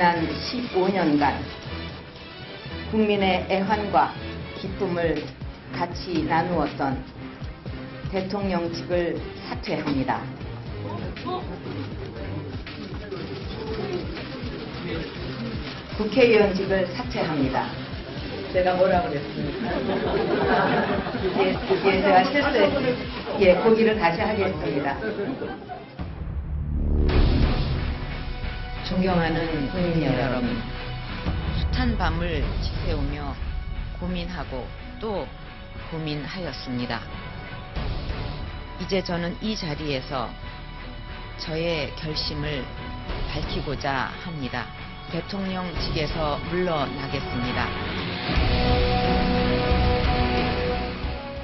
지난 15년간 국민의 애환과 기쁨을 같이 나누었던 대통령직을 사퇴합니다. 국회의원직을 사퇴합니다. 제가 뭐라고 그랬습니까? 이게 제가 실수했습니다. 예, 고기를 다시 하겠습니다. 존경하는 국민 여러분, 숱한 밤을 지새우며 고민하고 또 고민하였습니다. 이제 저는 이 자리에서 저의 결심을 밝히고자 합니다. 대통령직에서 물러나겠습니다.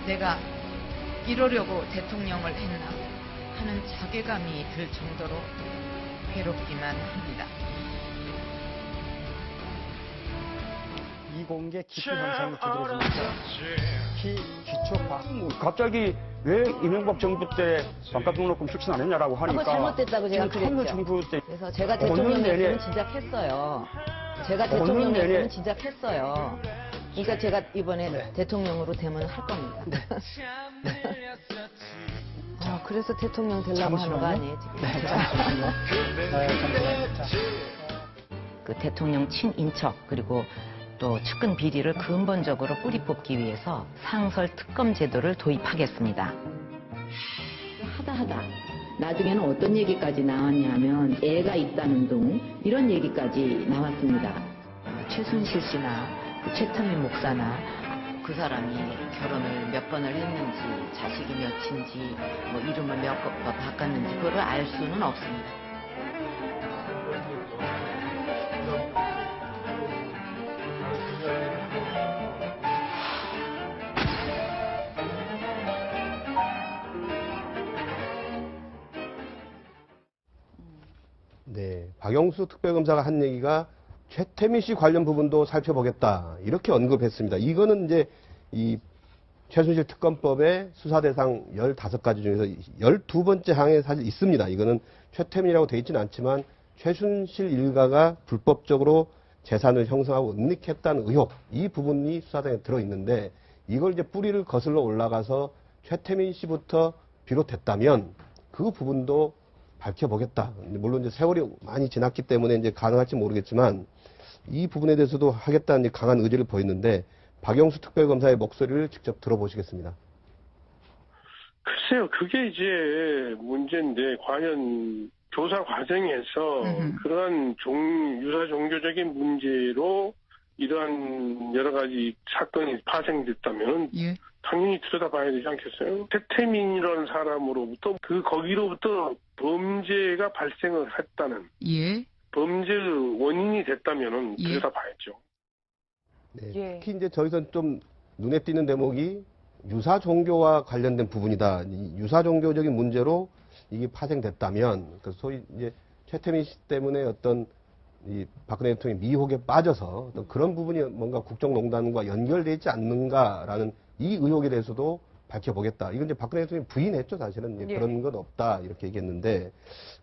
내가 이러려고 대통령을 했나 하는 자괴감이 들 정도로 괴롭기만 합니다. 이공계 기피 현상이 두드러지면서 특히 기초과 갑자기 왜 이명박 정부 때 반값 등록금 실천 안 했냐라고 하니까 그거 잘못됐다고 제가 그랬죠. 정부 때 그래서 제가 대통령이었으면 진작 했어요. 제가 대통령이었으면 진작 했어요. 그러니까 제가 이번에 대통령으로 되면 할 겁니다. 그래서 대통령 되려고 하는 거 아니에요, 지금? 그 대통령 친인척 그리고 또 측근 비리를 근본적으로 뿌리 뽑기 위해서 상설 특검 제도를 도입하겠습니다. 하다 나중에는 어떤 얘기까지 나왔냐면 애가 있다는 둥 이런 얘기까지 나왔습니다. 최순실 씨나 그 최태민 목사나 그 사람이 결혼을 몇 번을 했는지 자식이 몇인지 뭐 이름을 몇 번 바꿨는지 그걸 알 수는 없습니다. 네, 박영수 특별검사가 한 얘기가 최태민 씨 관련 부분도 살펴보겠다 이렇게 언급했습니다. 이거는 이제 이 최순실 특검법의 수사 대상 15가지 중에서 12번째 항에 사실 있습니다. 이거는 최태민이라고 돼 있지는 않지만 최순실 일가가 불법적으로 재산을 형성하고 은닉했다는 의혹, 이 부분이 수사대에 들어있는데 이걸 이제 뿌리를 거슬러 올라가서 최태민 씨부터 비롯했다면 그 부분도 밝혀보겠다. 물론 이제 세월이 많이 지났기 때문에 이제 가능할지 모르겠지만 이 부분에 대해서도 하겠다는 이제 강한 의지를 보였는데 박영수 특별검사의 목소리를 직접 들어보시겠습니다. 글쎄요, 그게 이제 문제인데 과연 조사 과정에서 그러한 유사 종교적인 문제로 이러한 여러 가지 사건이 파생됐다면 당연히 들여다봐야 되지 않겠어요? 최태민이라는 사람으로부터 거기로부터 범죄가 발생을 했다는 범죄 원인이 됐다면은 들여다봐야죠. 네, 특히 이제 저기서 좀 눈에 띄는 대목이 유사 종교와 관련된 부분이다. 이 유사 종교적인 문제로 이게 파생됐다면, 그 소위 이제 최태민 씨 때문에 어떤 이 박근혜 대통령이 미혹에 빠져서 어떤 그런 부분이 뭔가 국정농단과 연결되어 있지 않는가라는 이 의혹에 대해서도 밝혀보겠다. 이건 이제 박근혜 대통령이 부인했죠, 사실은. 그런 건 없다, 이렇게 얘기했는데,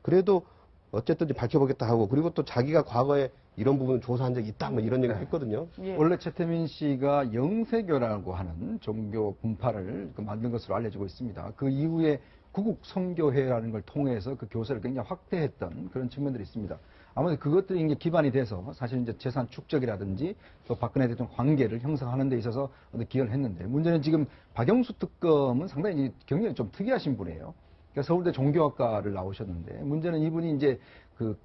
그래도 어쨌든 이제 밝혀보겠다 하고, 그리고 또 자기가 과거에 이런 부분을 조사한 적이 있다, 뭐 이런 얘기를 했거든요. 원래 최태민 씨가 영세교라고 하는 종교 분파를 만든 것으로 알려지고 있습니다. 그 이후에 구국성교회라는 걸 통해서 그 교세를 굉장히 확대했던 그런 측면들이 있습니다. 아무래도 그것들이 이제 기반이 돼서 사실 이제 재산 축적이라든지 또 박근혜 대통령 관계를 형성하는 데 있어서 기여를 했는데, 문제는 지금 박영수 특검은 상당히 굉장히 좀 특이하신 분이에요. 그러니까 서울대 종교학과를 나오셨는데, 문제는 이분이 이제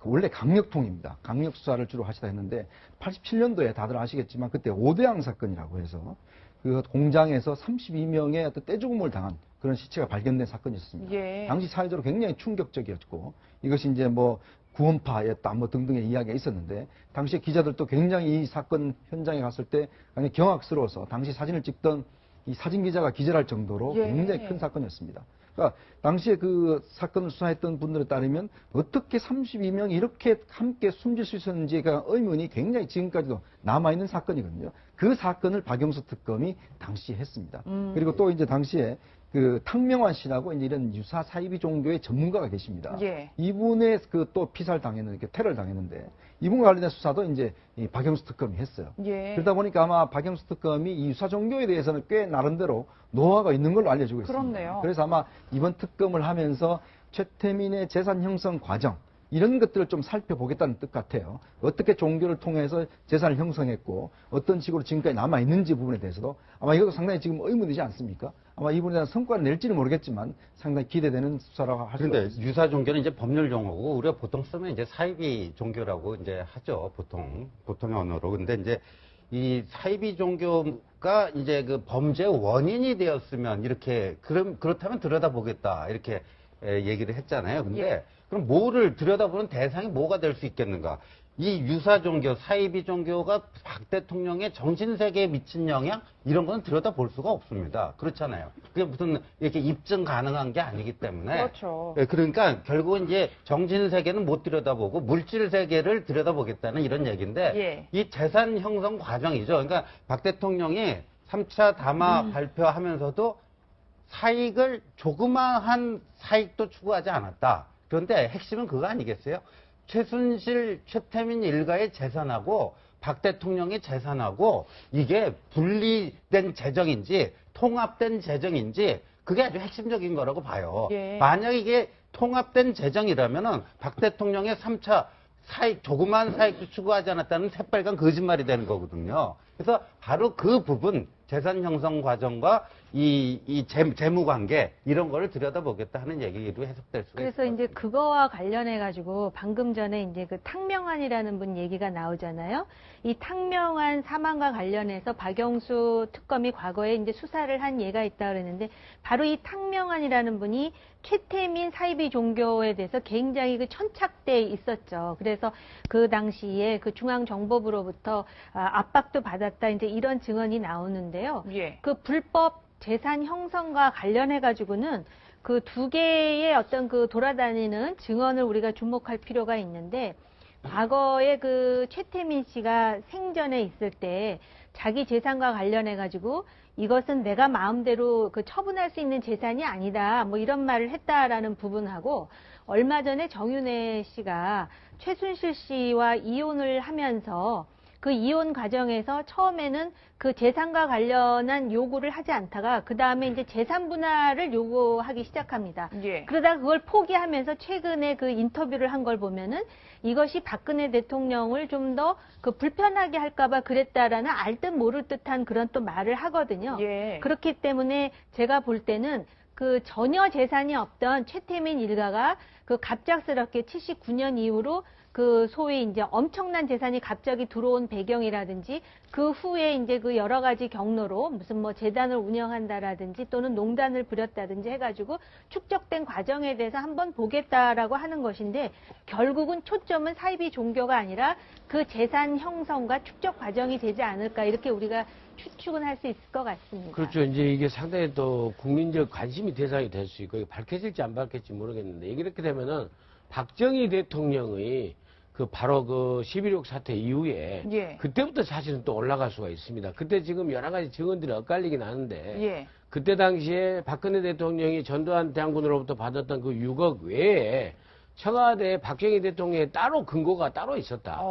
원래 강력통입니다. 강력 수사를 주로 하시다 했는데 87년도에 다들 아시겠지만 그때 오대양 사건이라고 해서 그 공장에서 32명의 어떤 떼죽음을 당한 그런 시체가 발견된 사건이 있었습니다. 당시 사회적으로 굉장히 충격적이었고, 이것이 이제 뭐 구원파였다 뭐 등등의 이야기가 있었는데, 당시에 기자들도 굉장히 이 사건 현장에 갔을 때 굉장히 경악스러워서 당시 사진을 찍던 이 사진 기자가 기절할 정도로 굉장히 큰 사건이었습니다. 그러니까 당시에 그 사건을 수사했던 분들에 따르면 어떻게 32명이 이렇게 함께 숨질 수 있었는지가 의문이 굉장히 지금까지도 남아있는 사건이거든요. 그 사건을 박영수 특검이 당시 했습니다. 그리고 또 이제 당시에 그 탕명환 씨라고 이제 이런 유사 사이비 종교의 전문가가 계십니다. 예. 이분의 그 또 피살 당했는데, 테러를 당했는데, 이분과 관련된 수사도 이제 이 박영수 특검이 했어요. 예. 그러다 보니까 아마 박영수 특검이 이 유사 종교에 대해서는 꽤 나름대로 노하우가 있는 걸로 알려지고 있습니다. 그렇네요. 그래서 아마 이번 특검을 하면서 최태민의 재산 형성 과정, 이런 것들을 좀 살펴보겠다는 뜻 같아요. 어떻게 종교를 통해서 재산을 형성했고 어떤 식으로 지금까지 남아있는지 부분에 대해서도 아마 이것도 상당히 지금 의문이지 않습니까? 아마 이분에 대한 성과를 낼지는 모르겠지만 상당히 기대되는 수사라고 할 수 있습니다. 그런데 유사 종교는 이제 법률 용어고 우리가 보통 쓰면 이제 사이비 종교라고 이제 하죠. 보통의 언어로. 근데 이제 이 사이비 종교가 이제 그 범죄 원인이 되었으면 이렇게 그렇다면 들여다보겠다 이렇게 얘기를 했잖아요. 근데 예. 그럼 뭐를 들여다보는 대상이 뭐가 될 수 있겠는가? 이 유사 종교, 사이비 종교가 박 대통령의 정신세계에 미친 영향 이런 거는 들여다볼 수가 없습니다. 그렇잖아요. 그게 무슨 이렇게 입증 가능한 게 아니기 때문에. 그렇죠. 그러니까 결국은 이제 정신세계는 못 들여다보고 물질세계를 들여다보겠다는 이런 얘기인데 예. 이 재산 형성 과정이죠. 그러니까 박 대통령이 3차 담화 발표하면서도 사익을 조그마한 사익도 추구하지 않았다. 그런데 핵심은 그거 아니겠어요? 최순실, 최태민 일가의 재산하고 박 대통령의 재산하고 이게 분리된 재정인지 통합된 재정인지 그게 아주 핵심적인 거라고 봐요. 예. 만약 이게 통합된 재정이라면은 박 대통령의 3차 사익, 조그만 사익도 추구하지 않았다는 새빨간 거짓말이 되는 거거든요. 그래서 바로 그 부분, 재산 형성 과정과 이 재무 관계, 이런 거를 들여다보겠다 하는 얘기로 해석될 수가 있어요. 그래서 이제 그거와 관련해가지고 방금 전에 이제 그 탕명환이라는 분 얘기가 나오잖아요. 이 탕명환 사망과 관련해서 박영수 특검이 과거에 이제 수사를 한 예가 있다 그랬는데 바로 이 탕명환이라는 분이 최태민 사이비 종교에 대해서 굉장히 그 천착돼 있었죠. 그래서 그 당시에 그 중앙정보부로부터 압박도 받았다 이제 이런 증언이 나오는데요. 예. 그 불법 재산 형성과 관련해 가지고는 그 두 개의 어떤 그 돌아다니는 증언을 우리가 주목할 필요가 있는데 과거에 그 최태민 씨가 생전에 있을 때 자기 재산과 관련해 가지고 이것은 내가 마음대로 그 처분할 수 있는 재산이 아니다. 뭐 이런 말을 했다라는 부분하고 얼마 전에 정윤회 씨가 최순실 씨와 이혼을 하면서 그 이혼 과정에서 처음에는 그 재산과 관련한 요구를 하지 않다가 그 다음에 이제 재산 분할을 요구하기 시작합니다. 예. 그러다가 그걸 포기하면서 최근에 그 인터뷰를 한 걸 보면은 이것이 박근혜 대통령을 좀 더 그 불편하게 할까봐 그랬다라는 알 듯 모를 듯한 그런 또 말을 하거든요. 예. 그렇기 때문에 제가 볼 때는 그 전혀 재산이 없던 최태민 일가가 그 갑작스럽게 79년 이후로 그 소위 이제 엄청난 재산이 갑자기 들어온 배경이라든지 그 후에 이제 그 여러 가지 경로로 무슨 뭐 재단을 운영한다라든지 또는 농단을 부렸다든지 해가지고 축적된 과정에 대해서 한번 보겠다라고 하는 것인데 결국은 초점은 사이비 종교가 아니라 그 재산 형성과 축적 과정이 되지 않을까 이렇게 우리가 추측은 할 수 있을 것 같습니다. 그렇죠. 이제 이게 상당히 또 국민적 관심이 대상이 될 수 있고 밝혀질지 안 밝혀질지 모르겠는데 이렇게 되면은 박정희 대통령의 그 바로 그 11.6 사태 이후에 예. 그때부터 사실은 또 올라갈 수가 있습니다. 그때 지금 여러 가지 증언들이 엇갈리긴 하는데 예. 그때 당시에 박근혜 대통령이 전두환 장군으로부터 받았던 그 6억 외에 청와대에 박정희 대통령의 따로 근거가 따로 있었다.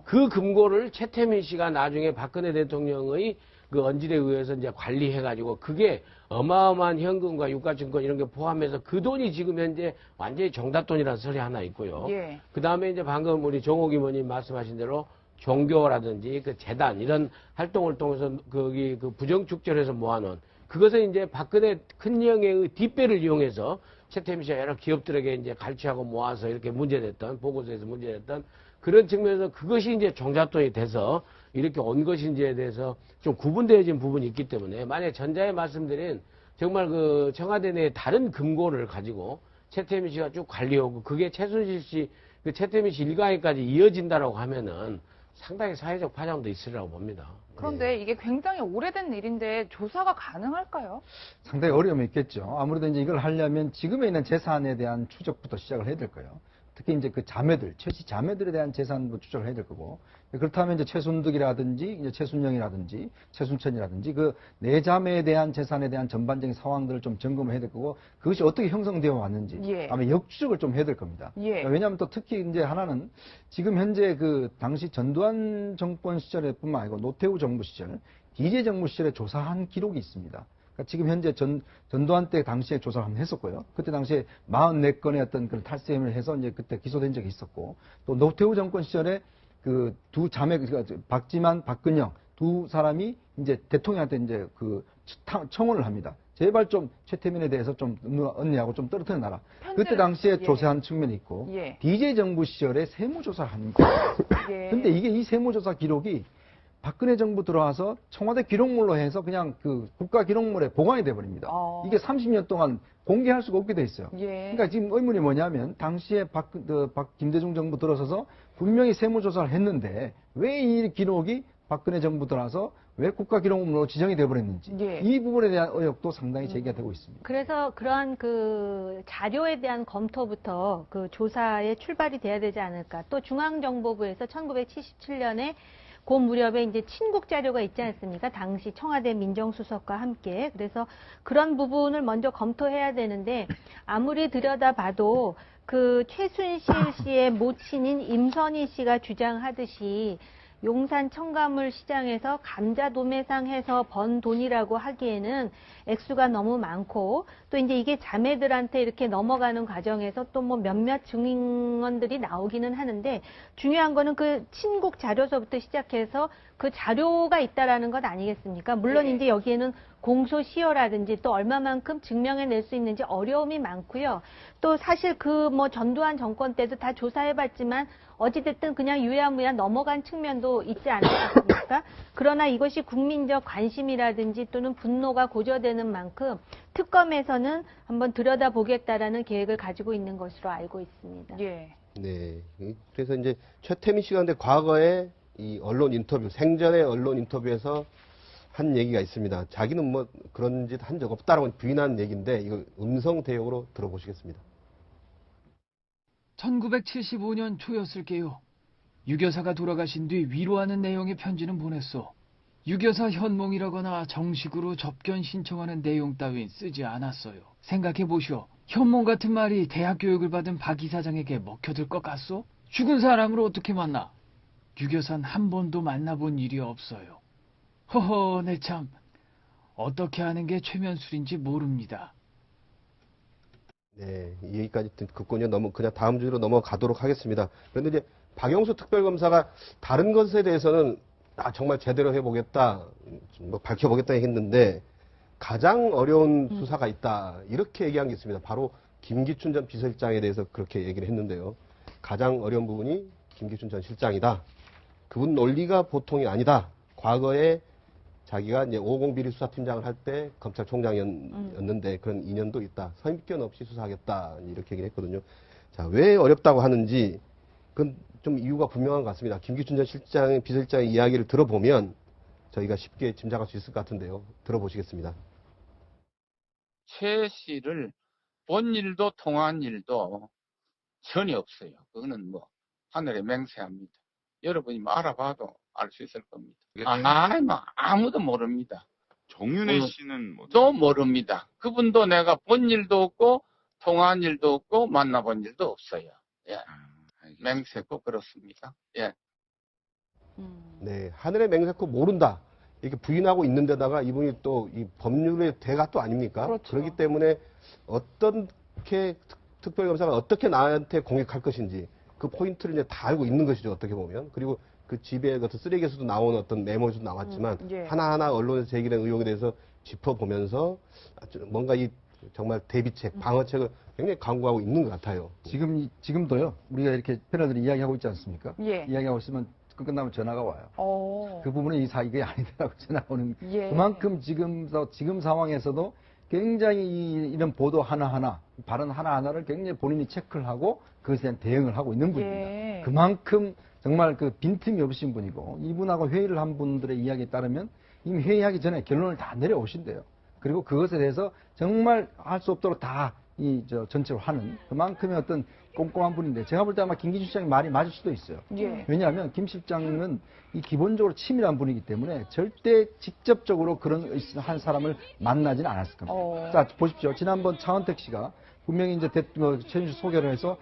그 근거를 최태민 씨가 나중에 박근혜 대통령의 그 언질에 의해서 이제 관리해가지고 그게 어마어마한 현금과 유가증권 이런 게 포함해서 그 돈이 지금 현재 완전히 정답돈이라는 설이 하나 있고요. 예. 그 다음에 이제 방금 우리 정옥 의원님 말씀하신 대로 종교라든지 그 재단 이런 활동을 통해서 거기 그 부정축제를 해서 모아놓은 그것은 이제 박근혜 큰형의 뒷배를 이용해서 최태민 씨가 여러 기업들에게 이제 갈취하고 모아서 이렇게 문제됐던 보고서에서 문제됐던 그런 측면에서 그것이 이제 종잣돈이 돼서 이렇게 온 것인지에 대해서 좀 구분되어진 부분이 있기 때문에 만약 전자에 말씀드린 정말 그 청와대 내에 다른 금고를 가지고 최태민 씨가 쭉 관리하고 그게 최순실 씨, 그 최태민 씨 일가에까지 이어진다라고 하면은 상당히 사회적 파장도 있으리라고 봅니다. 그런데 이게 굉장히 오래된 일인데 조사가 가능할까요? 상당히 어려움이 있겠죠. 아무래도 이제 이걸 하려면 지금에 있는 재산에 대한 추적부터 시작을 해야 될 거예요. 특히 이제 그 자매들, 최 씨 자매들에 대한 재산도 추적을 해야 될 거고, 그렇다면 이제 최순득이라든지, 이제 최순영이라든지, 최순천이라든지 그 네 자매에 대한 재산에 대한 전반적인 상황들을 좀 점검을 해야 될 거고, 그것이 어떻게 형성되어 왔는지, 예. 아마 역추적을 좀 해야 될 겁니다. 예. 왜냐하면 또 특히 이제 하나는 지금 현재 그 당시 전두환 정권 시절에뿐만 아니고 노태우 정부 시절, DJ 정부 시절에 조사한 기록이 있습니다. 그러니까 지금 현재 전두환 때 당시에 조사를 한번 했었고요. 그때 당시에 44건의 어떤 그런 탈세 혐의를 해서 이제 그때 기소된 적이 있었고, 또 노태우 정권 시절에 그 두 자매, 그러니까 박지만, 박근영 두 사람이 이제 대통령한테 이제 그 청원을 합니다. 제발 좀 최태민에 대해서 좀 언니하고 좀 떨어뜨려 놔라. 그때 당시에 예. 조사한 측면이 있고, 예. DJ 정부 시절에 세무조사를 하는 거예요. 예. 근데 이게 이 세무조사 기록이 박근혜 정부 들어와서 청와대 기록물로 해서 그냥 그 국가 기록물에 보관이 돼 버립니다. 이게 30년 동안 공개할 수가 없게 돼 있어요. 예. 그러니까 지금 의문이 뭐냐면 당시에 김대중 정부 들어서서 분명히 세무조사를 했는데 왜 이 기록이 박근혜 정부 들어와서 왜 국가 기록물로 지정이 돼 버렸는지 예. 이 부분에 대한 의혹도 상당히 제기가 되고 있습니다. 그래서 그러한 그 자료에 대한 검토부터 그 조사에 출발이 돼야 되지 않을까. 또 중앙정보부에서 1977년에 그 무렵에 이제 친국 자료가 있지 않습니까? 당시 청와대 민정수석과 함께. 그래서 그런 부분을 먼저 검토해야 되는데 아무리 들여다봐도 그 최순실 씨의 모친인 임선희 씨가 주장하듯이 용산 첨가물 시장에서 감자 도매상해서 번 돈이라고 하기에는 액수가 너무 많고 또 이제 이게 자매들한테 이렇게 넘어가는 과정에서 또 뭐 몇몇 증언들이 나오기는 하는데 중요한 거는 그 친국 자료서부터 시작해서 그 자료가 있다라는 것 아니겠습니까? 물론 네. 이제 여기에는 공소시효라든지 또 얼마만큼 증명해낼 수 있는지 어려움이 많고요. 또 사실 그 뭐 전두환 정권 때도 다 조사해봤지만 어찌됐든 그냥 유야무야 넘어간 측면도 있지 않았습니까? 그러나 이것이 국민적 관심이라든지 또는 분노가 고조되는 만큼 특검에서는 한번 들여다보겠다라는 계획을 가지고 있는 것으로 알고 있습니다. 예. 네. 그래서 이제 최태민 씨가 근데 과거에 이 언론 인터뷰, 생전의 언론 인터뷰에서 한 얘기가 있습니다. 자기는 뭐 그런 짓 한 적 없다라고 부인한 얘기인데 이거 음성 대역으로 들어보시겠습니다. 1975년 초였을게요. 유교사가 돌아가신 뒤 위로하는 내용의 편지는 보냈어. 유교사 현몽이라거나 정식으로 접견 신청하는 내용 따윈 쓰지 않았어요. 생각해보시오. 현몽 같은 말이 대학 교육을 받은 박 이사장에게 먹혀들 것 같소? 죽은 사람을 어떻게 만나? 유교사는 한 번도 만나본 일이 없어요. 허허, 내 참. 어떻게 하는 게 최면술인지 모릅니다. 네, 이 얘기까지 듣고 그냥 다음 주로 넘어가도록 하겠습니다. 그런데 이제 박영수 특별검사가 다른 것에 대해서는 정말 제대로 해보겠다, 뭐 밝혀보겠다 했는데 가장 어려운 수사가 있다 이렇게 얘기한 게 있습니다. 바로 김기춘 전 비서실장에 대해서 그렇게 얘기를 했는데요. 가장 어려운 부분이 김기춘 전 실장이다. 그분 논리가 보통이 아니다. 과거에 자기가 이제 550 비리 수사팀장을 할 때 검찰총장이었는데 그런 인연도 있다. 선입견 없이 수사하겠다. 이렇게 얘기를 했거든요. 자, 왜 어렵다고 하는지 그건 좀 이유가 분명한 것 같습니다. 김기춘 전 실장, 비서실장의 이야기를 들어보면 저희가 쉽게 짐작할 수 있을 것 같은데요. 들어보시겠습니다. 최 씨를 본 일도 통한 일도 전혀 없어요. 그거는 뭐 하늘에 맹세합니다. 여러분이 뭐 알아봐도 알 수 있을 겁니다. 뭐 아무도 모릅니다. 정윤회 씨는 뭐 또 모릅니다. 그분도 내가 본 일도 없고 통한 일도 없고 만나본 일도 없어요. 예. 맹세코 그렇습니다. 예. 네, 하늘의 맹세코 모른다. 이렇게 부인하고 있는 데다가 이분이 또 이 법률의 대가 또 아닙니까? 그렇죠. 그렇기 때문에 어떻게 특별검사가 어떻게 나한테 공격할 것인지 그 포인트를 이제 다 알고 있는 것이죠. 어떻게 보면. 그리고 그 집에 그 쓰레기에서도 나온 어떤 메모에서도 나왔지만 예. 하나하나 언론에서 제기된 의혹에 대해서 짚어보면서 뭔가 이 정말 대비책, 방어책을 굉장히 강구하고 있는 것 같아요. 지금도요. 우리가 이렇게 패널들이 이야기하고 있지 않습니까? 예. 이야기하고 있으면 끝나면 전화가 와요. 오. 그 부분은 이게 아니더라고 전화가 오는. 예. 그만큼 지금 상황에서도 굉장히 이런 보도 하나하나, 발언 하나하나를 굉장히 본인이 체크를 하고 그것에 대한 대응을 하고 있는 분입니다. 예. 그만큼 정말 그 빈틈이 없으신 분이고 이분하고 회의를 한 분들의 이야기에 따르면 이미 회의하기 전에 결론을 다 내려오신대요. 그리고 그것에 대해서 정말 할 수 없도록 다 전체로 하는 그만큼의 어떤 꼼꼼한 분인데 제가 볼 때 아마 김기춘 시장이 말이 맞을 수도 있어요. 예. 왜냐하면 김 실장은 이 기본적으로 치밀한 분이기 때문에 절대 직접적으로 그런 한 사람을 만나지는 않았을 겁니다. 자, 보십시오. 지난번 차은택 씨가 분명히 이제 최순실 소개를 해서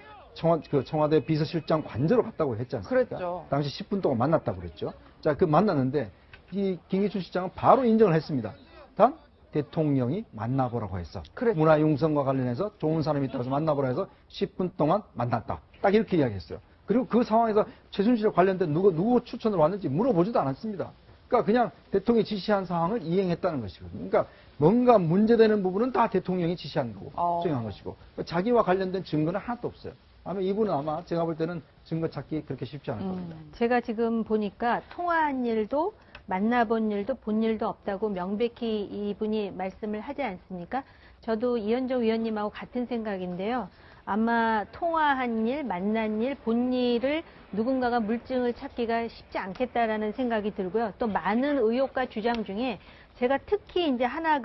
청와대 비서실장 관저로 갔다고 했지 않습니까? 그랬죠. 당시 10분 동안 만났다고 그랬죠. 자, 그 만났는데 이 김기춘 실장은 바로 인정을 했습니다. 단 대통령이 만나보라고 해서 그랬죠. 문화융성과 관련해서 좋은 사람이 있다고 해서 만나보라 해서 10분 동안 만났다. 딱 이렇게 이야기했어요. 그리고 그 상황에서 최순실에 관련된 누구 추천을 왔는지 물어보지도 않았습니다. 그러니까 그냥 대통령이 지시한 상황을 이행했다는 것이거든요. 그러니까 뭔가 문제되는 부분은 다 대통령이 지시한 거고 수행한 것이고 자기와 관련된 증거는 하나도 없어요. 아마 이분은 아마 제가 볼 때는 증거 찾기 그렇게 쉽지 않을 겁니다. 제가 지금 보니까 통화한 일도 만나본 일도 본 일도 없다고 명백히 이분이 말씀을 하지 않습니까? 저도 이현정 위원님하고 같은 생각인데요. 아마 통화한 일, 만난 일, 본 일을 누군가가 물증을 찾기가 쉽지 않겠다라는 생각이 들고요. 또 많은 의혹과 주장 중에 제가 특히 이제 하나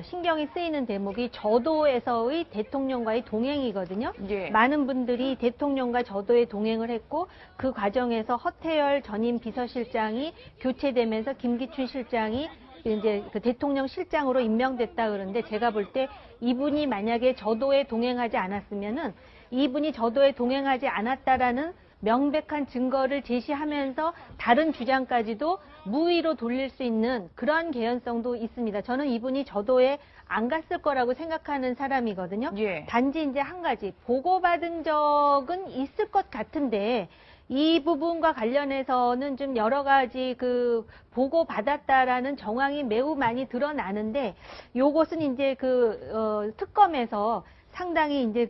신경이 쓰이는 대목이 저도에서의 대통령과의 동행이거든요. 예. 많은 분들이 대통령과 저도에 동행을 했고 그 과정에서 허태열 전임 비서실장이 교체되면서 김기춘 실장이 이제 그 대통령 실장으로 임명됐다 그러는데 제가 볼 때 이분이 만약에 저도에 동행하지 않았으면은 이분이 저도에 동행하지 않았다라는 명백한 증거를 제시하면서 다른 주장까지도 무위로 돌릴 수 있는 그런 개연성도 있습니다. 저는 이분이 저도에 안 갔을 거라고 생각하는 사람이거든요. 예. 단지 이제 한 가지 보고받은 적은 있을 것 같은데 이 부분과 관련해서는 좀 여러 가지 보고받았다라는 정황이 매우 많이 드러나는데 요것은 이제 특검에서 상당히 이제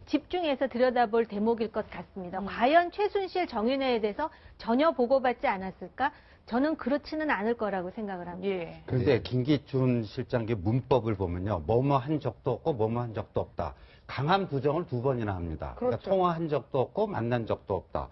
집중해서 들여다볼 대목일 것 같습니다. 과연 최순실 정윤회에 대해서 전혀 보고받지 않았을까? 저는 그렇지는 않을 거라고 생각을 합니다. 예. 그런데 김기춘 실장의 문법을 보면요. 뭐뭐 한 적도 없고 뭐뭐 한 적도 없다. 강한 부정을 2번이나 합니다. 그렇죠. 그러니까 통화한 적도 없고 만난 적도 없다.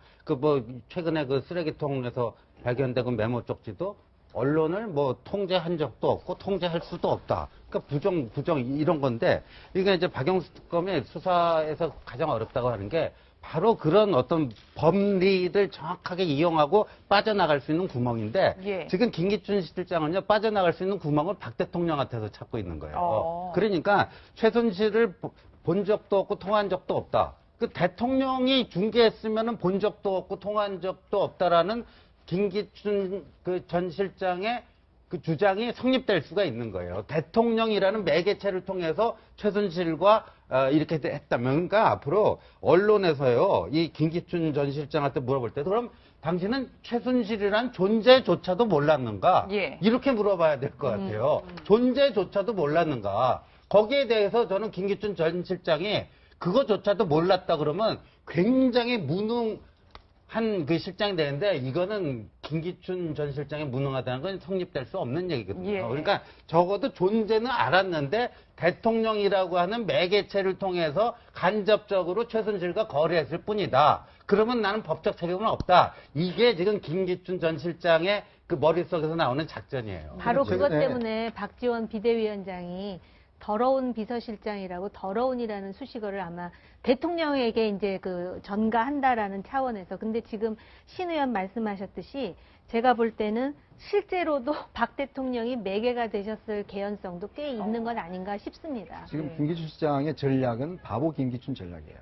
최근에 쓰레기통에서 발견된 메모 쪽지도 언론을 통제한 적도 없고 통제할 수도 없다. 그러니까 부정 이런 건데 이게 이제 박영수 특검의 수사에서 가장 어렵다고 하는 게 바로 그런 어떤 법리를 정확하게 이용하고 빠져나갈 수 있는 구멍인데 예. 지금 김기춘 실장은요 빠져나갈 수 있는 구멍을 박 대통령한테서 찾고 있는 거예요. 그러니까 최순실을 본 적도 없고 통화한 적도 없다. 그 대통령이 중개했으면은 본 적도 없고 통화한 적도 없다라는 김기춘 전 실장의 그 주장이 성립될 수가 있는 거예요. 대통령이라는 매개체를 통해서 최순실과 이렇게 했다면, 그러니까 앞으로 언론에서요, 이 김기춘 전 실장한테 물어볼 때도 그럼 당신은 최순실이란 존재조차도 몰랐는가? 예. 이렇게 물어봐야 될 것 같아요. 존재조차도 몰랐는가? 거기에 대해서 저는 김기춘 전 실장이 그거조차도 몰랐다 그러면 굉장히 무능한 그 실장이 되는데 이거는 김기춘 전 실장이 무능하다는 건 성립될 수 없는 얘기거든요. 예. 그러니까 적어도 존재는 알았는데 대통령이라고 하는 매개체를 통해서 간접적으로 최순실과 거래했을 뿐이다. 그러면 나는 법적 책임은 없다. 이게 지금 김기춘 전 실장의 그 머릿속에서 나오는 작전이에요. 바로 그것 때문에 박지원 비대위원장이 더러운 비서실장이라고 더러운이라는 수식어를 아마 대통령에게 이제 전가한다라는 차원에서. 근데 지금 신 의원 말씀하셨듯이 제가 볼 때는 실제로도 박 대통령이 매개가 되셨을 개연성도 꽤 있는 건 아닌가 싶습니다. 지금 김기춘 시장의 전략은 바보 김기춘 전략이에요.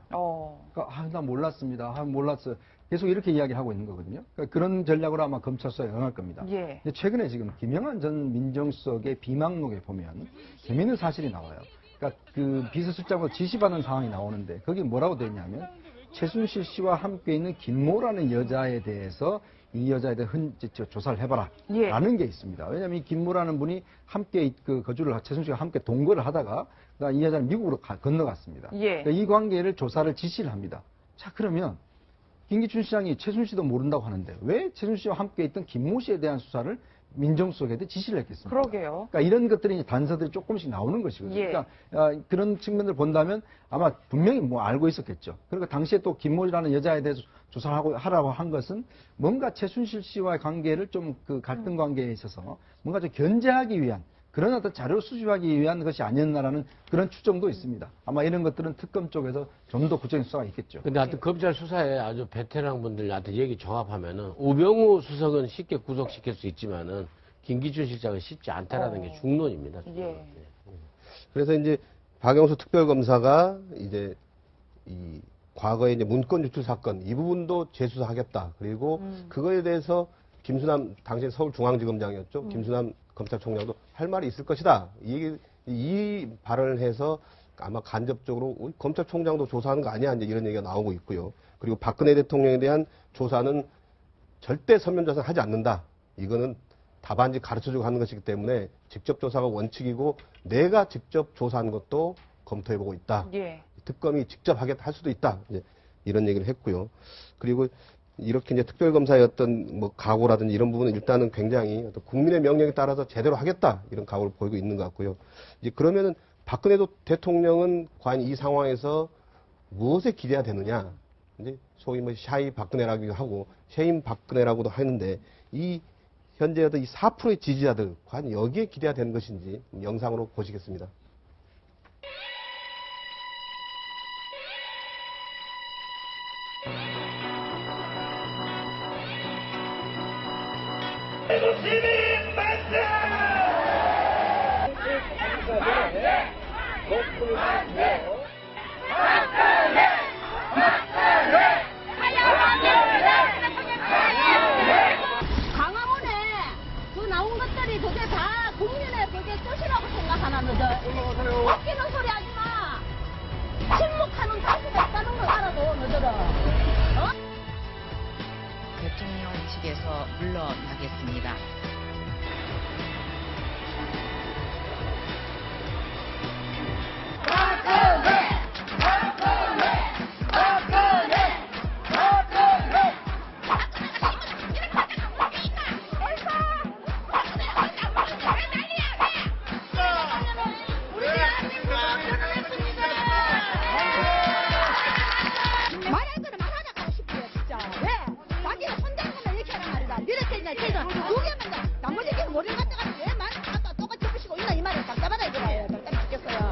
그러니까 나 몰랐습니다. 몰랐어요. 계속 이렇게 이야기를 하고 있는 거거든요. 그러니까 그런 전략으로 아마 검찰 수사에 응할 겁니다. 예. 근데 최근에 지금 김영한 전 민정수석의 비망록에 보면 재미있는 사실이 나와요. 그러니까 그 비서실장으로 지시받는 상황이 나오는데 거기 뭐라고 되어 있냐면 최순실 씨와 함께 있는 김모라는 여자에 대해서 이 여자에 대한 조사를 해봐라. 예. 라는 게 있습니다. 왜냐하면 이 김모라는 분이 함께 거주를 최순실과 함께 동거를 하다가 이 여자는 미국으로 건너갔습니다. 예. 그러니까 이 관계를 조사를 지시를 합니다. 자, 그러면 김기춘 시장이 최순실도 모른다고 하는데 왜 최순실 씨와 함께 있던 김모 씨에 대한 수사를 민정수석에게 지시를 했겠습니까? 그러게요. 그러니까 이런 것들이 단서들이 조금씩 나오는 것이거든요. 예. 그러니까 그런 측면을 본다면 아마 분명히 알고 있었겠죠. 그러니까 당시에 또 김모라는 여자에 대해서 조사를 하라고 한 것은 뭔가 최순실 씨와의 관계를 좀 갈등 관계에 있어서 뭔가 좀 견제하기 위한 그런 어떤 자료를 수집하기 위한 것이 아니었나라는 그런 추정도 있습니다. 아마 이런 것들은 특검 쪽에서 좀 더 구체적인 수사가 있겠죠. 근데 하여튼 검찰 수사에 아주 베테랑 분들한테 얘기 종합하면은 우병우 수석은 쉽게 구속시킬 수 있지만은 김기춘 실장은 쉽지 않다라는 게 중론입니다. 예. 그래서 이제 박영수 특별검사가 이제 이 과거에 이제 문건 유출 사건 이 부분도 재수사하겠다. 그리고 그거에 대해서 김수남 당시 서울중앙지검장이었죠. 김수남 검찰총장도 할 말이 있을 것이다. 이 발언을 해서 아마 간접적으로 우리 검찰총장도 조사하는 거 아니야 이제 이런 얘기가 나오고 있고요. 그리고 박근혜 대통령에 대한 조사는 절대 서면 조사하지 않는다. 이거는 답안지 가르쳐주고 하는 것이기 때문에 직접 조사가 원칙이고 내가 직접 조사한 것도 검토해보고 있다. 예. 특검이 직접 할 수도 있다. 이제 이런 얘기를 했고요. 그리고 이렇게 이제 특별검사의 어떤 뭐 각오라든지 이런 부분은 일단은 굉장히 어떤 국민의 명령에 따라서 제대로 하겠다. 이런 각오를 보이고 있는 것 같고요. 이제 그러면은 박근혜 대통령은 과연 이 상황에서 무엇에 기대야 되느냐. 이제 소위 뭐 샤이 박근혜라기도 하고 쉐임 박근혜라고도 하는데 이 현재 어떤 이 4%의 지지자들 과연 여기에 기대야 되는 것인지 영상으로 보시겠습니다. 시민 만세! 광화문에 그 나온 것들이 그게 다 국민의 그게 뜻이라고 생각하나 너들? 웃기는 소리 하지 마. 침묵하는 자세가 있다는 걸 알아도 너들은. 어? 대통령 측에서 물러나겠습니다.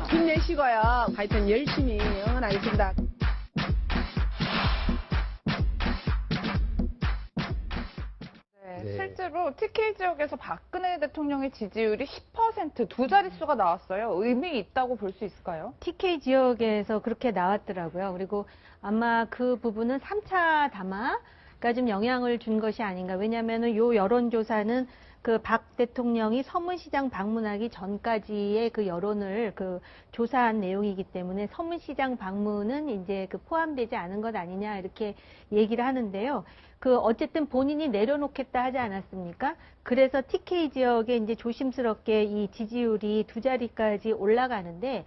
힘내시고요. 하여튼 열심히 응원하겠습니다. 네, 실제로 TK 지역에서 박근혜 대통령의 지지율이 10% 두 자릿수가 나왔어요. 의미 있다고 볼 수 있을까요? TK 지역에서 그렇게 나왔더라고요. 그리고 아마 그 부분은 3차 담화가 좀 영향을 준 것이 아닌가. 왜냐하면 요 여론조사는 그 박 대통령이 서문시장 방문하기 전까지의 그 여론을 그 조사한 내용이기 때문에 서문시장 방문은 이제 그 포함되지 않은 것 아니냐 이렇게 얘기를 하는데요. 그 어쨌든 본인이 내려놓겠다 하지 않았습니까? 그래서 TK 지역에 이제 조심스럽게 이 지지율이 두 자리까지 올라가는데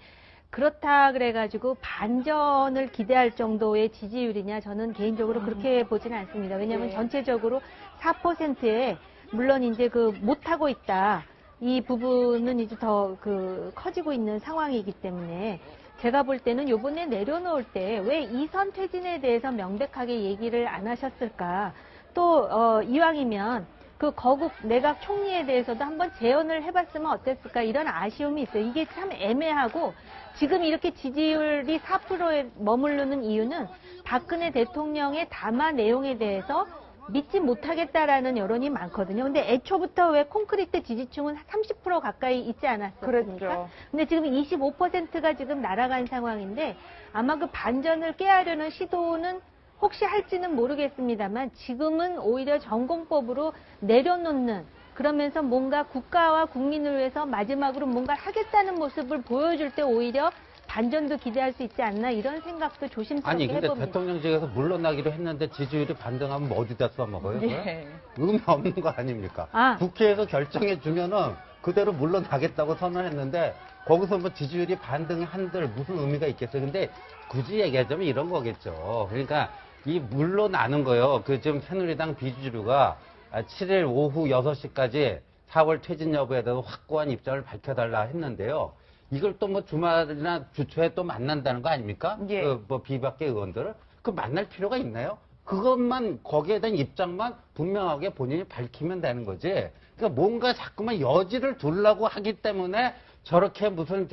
그렇다 그래가지고 반전을 기대할 정도의 지지율이냐 저는 개인적으로 그렇게 보지는 않습니다. 왜냐하면 전체적으로 4%에 물론 이제 그 못하고 있다. 이 부분은 이제 더 그 커지고 있는 상황이기 때문에 제가 볼 때는 요번에 내려놓을 때 왜 이선 퇴진에 대해서 명백하게 얘기를 안 하셨을까. 또 이왕이면 그 거국 내각 총리에 대해서도 한번 재연을 해봤으면 어땠을까 이런 아쉬움이 있어요. 이게 참 애매하고 지금 이렇게 지지율이 4%에 머무르는 이유는 박근혜 대통령의 담화 내용에 대해서 믿지 못하겠다라는 여론이 많거든요. 근데 애초부터 왜 콘크리트 지지층은 30% 가까이 있지 않았습니까? 그랬죠. 근데 지금 25%가 지금 날아간 상황인데 아마 그 반전을 깨하려는 시도는 혹시 할지는 모르겠습니다만 지금은 오히려 전공법으로 내려놓는 그러면서 뭔가 국가와 국민을 위해서 마지막으로 뭔가를 하겠다는 모습을 보여줄 때 오히려 반전도 기대할 수 있지 않나 이런 생각도 조심스럽게 아니 근데 해봅니다. 대통령직에서 물러나기로 했는데 지지율이 반등하면 뭐 어디다 써먹어요? 예. 의미 없는 거 아닙니까? 국회에서 결정해 주면은 그대로 물러나겠다고 선언했는데 거기서 뭐 지지율이 반등한들 무슨 의미가 있겠어요? 근데 굳이 얘기하자면 이런 거겠죠. 그러니까 이 물러나는 거요. 그 지금 새누리당 비주류가 7일 오후 6시까지 4월 퇴진 여부에 대해서 확고한 입장을 밝혀달라 했는데요. 이걸 또 뭐 주말이나 주초에 또 만난다는 거 아닙니까? 예. 그 뭐 비박계 의원들을 그 만날 필요가 있나요? 그것만 거기에 대한 입장만 분명하게 본인이 밝히면 되는 거지. 그러니까 뭔가 자꾸만 여지를 두려고 하기 때문에 저렇게 무슨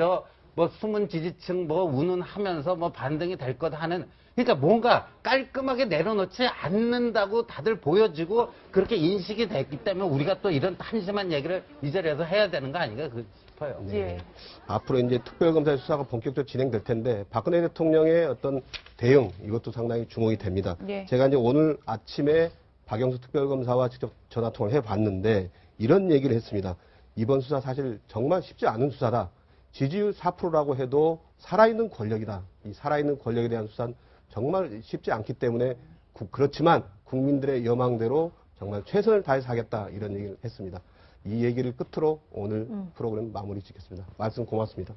뭐 숨은 지지층 뭐 운운하면서 뭐 반등이 될 것 하는, 그러니까 뭔가 깔끔하게 내려놓지 않는다고 다들 보여지고 그렇게 인식이 됐기 때문에 우리가 또 이런 한심한 얘기를 이 자리에서 해야 되는 거 아닌가 싶어요. 네. 앞으로 이제 특별검사의 수사가 본격적으로 진행될 텐데 박근혜 대통령의 어떤 대응 이것도 상당히 주목이 됩니다. 예. 제가 이제 오늘 아침에 박영수 특별검사와 직접 전화 통화를 해봤는데 이런 얘기를 했습니다. 이번 수사 사실 정말 쉽지 않은 수사다. 지지율 4%라고 해도 살아있는 권력이다. 이 살아있는 권력에 대한 수사는 정말 쉽지 않기 때문에 그렇지만 국민들의 여망대로 정말 최선을 다해서 하겠다 이런 얘기를 했습니다. 이 얘기를 끝으로 오늘 프로그램 마무리 짓겠습니다. 말씀 고맙습니다.